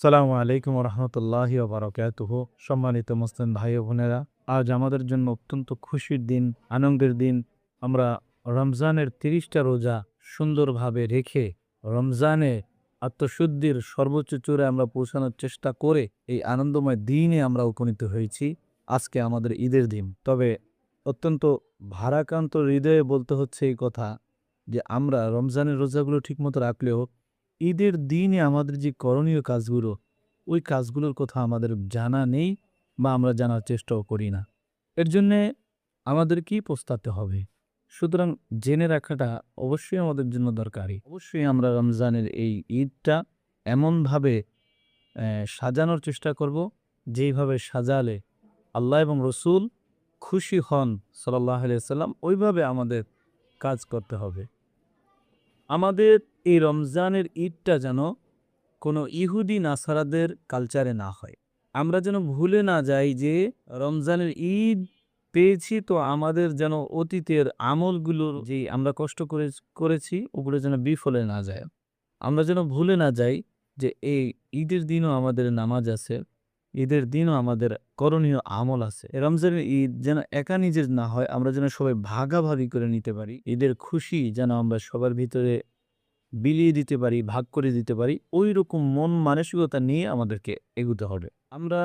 সালামু আলাইকুম রহমতুল্লাহি বারাকাতুহু। সম্মানিত মুসলিম ভাই ও বোনেরা, আজ আমাদের জন্য অত্যন্ত খুশির দিন, আনন্দের দিন। আমরা রমজানের ৩০টা রোজা সুন্দরভাবে রেখে রমজানে আত্মশুদ্ধির সর্বোচ্চ চূড়ায় আমরা পৌঁছানোর চেষ্টা করে এই আনন্দময় দিনে আমরা উপনীত হয়েছি। আজকে আমাদের ঈদের দিন। তবে অত্যন্ত ভারাক্রান্ত হৃদয়ে বলতে হচ্ছে এই কথা যে আমরা রমজানের রোজাগুলো ঠিকমতো রাখলেও ঈদের দিনে আমাদের যে করণীয় কাজগুলো, ওই কাজগুলোর কথা আমাদের জানা নেই বা আমরা জানার চেষ্টাও করি না। এর জন্যে আমাদের কি পস্তাতে হবে? সুতরাং জেনে রাখাটা অবশ্যই আমাদের জন্য দরকারি। অবশ্যই আমরা রমজানের এই ঈদটা এমনভাবে সাজানোর চেষ্টা করব, যেইভাবে সাজালে আল্লাহ এবং রসুল খুশি হন সাল্লাল্লাহু আলাইহি ওয়াসাল্লাম, ওইভাবে আমাদের কাজ করতে হবে। আমাদের এই রমজানের ঈদটা যেন কোনো ইহুদি নাসারাদের কালচারে না হয়। আমরা যেন ভুলে না যাই যে রমজানের ঈদ পেয়েছি, তো আমাদের যেন অতীতের আমলগুলোর যে আমরা কষ্ট করেছি ওগুলো যেন বিফলে না যায়। আমরা যেন ভুলে না যাই যে এই ঈদের দিনও আমাদের নামাজ আছে, ঈদের দিনও আমাদের করণীয় আমল আছে। রমজানের ঈদ যেন একা নিজের না হয়, আমরা যেন সবাই ভাগাভাগি করে নিতে পারি। ঈদের খুশি যেন আমরা সবার ভিতরে বিলিয়ে দিতে পারি, ভাগ করে দিতে পারি। ঐরকম মন মানসিকতা নিয়ে আমাদেরকে এগুতে হবে। আমরা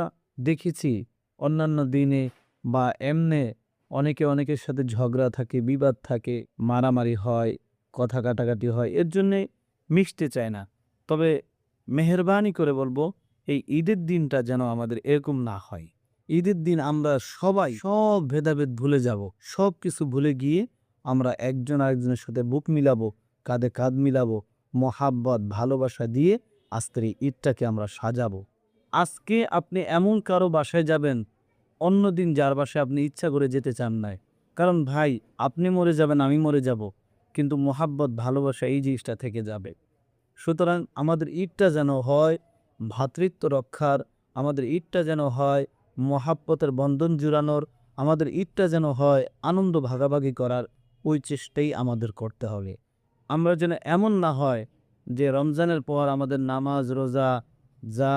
দেখেছি অন্যান্য দিনে বা এমনে অনেকের সাথে ঝগড়া থাকে, বিবাদ থাকে, মারামারি হয়, কথা কাটাকাটি হয়। এর জন্যে মিশতে চায় না। তবে মেহেরবানি করে বলবো, এই ঈদের দিনটা যেন আমাদের এরকম না হয়। ঈদের দিন আমরা সবাই সব ভেদাভেদ ভুলে যাব। সবকিছু ভুলে গিয়ে আমরা একজন আরেকজনের সাথে বুক মিলাবো, কাঁধে কাঁধ মিলাবো, মহাব্বত ভালোবাসা দিয়ে আজকের এই ঈদটাকে আমরা সাজাবো। আজকে আপনি এমন কারো বাসায় যাবেন, অন্যদিন যার বাসায় আপনি ইচ্ছা করে যেতে চান নাই। কারণ ভাই, আপনি মরে যাবেন, আমি মরে যাব, কিন্তু মহাব্বত ভালোবাসা এই জিনিসটা থেকে যাবে। সুতরাং আমাদের ঈদটা যেন হয় ভ্রাতৃত্ব রক্ষার, আমাদের ঈদটা যেন হয় মহাব্বতের বন্ধন জুড়ানোর, আমাদের ঈদটা যেন হয় আনন্দ ভাগাভাগি করার। ওই চেষ্টাই আমাদের করতে হবে। আমরা যেন এমন না হয় যে রমজানের পর আমাদের নামাজ রোজা যা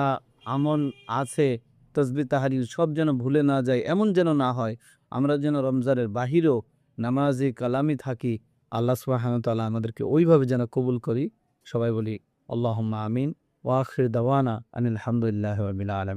আমল আছে, তসবিহ তাহলিল সব যেন ভুলে না যায়, এমন যেন না হয়। আমরা যেন রমজানের বাহিরেও নামাজি কালামি থাকি। আল্লাহ সুবহানাহু ওয়া তাআলা আমাদেরকে ওইভাবে যেন কবুল করি। সবাই বলি আল্লাহুম্মা আমিন। ওয়া আখির দাওয়ানা আনিল হামদুলিল্লাহি রাব্বিল আলামিন।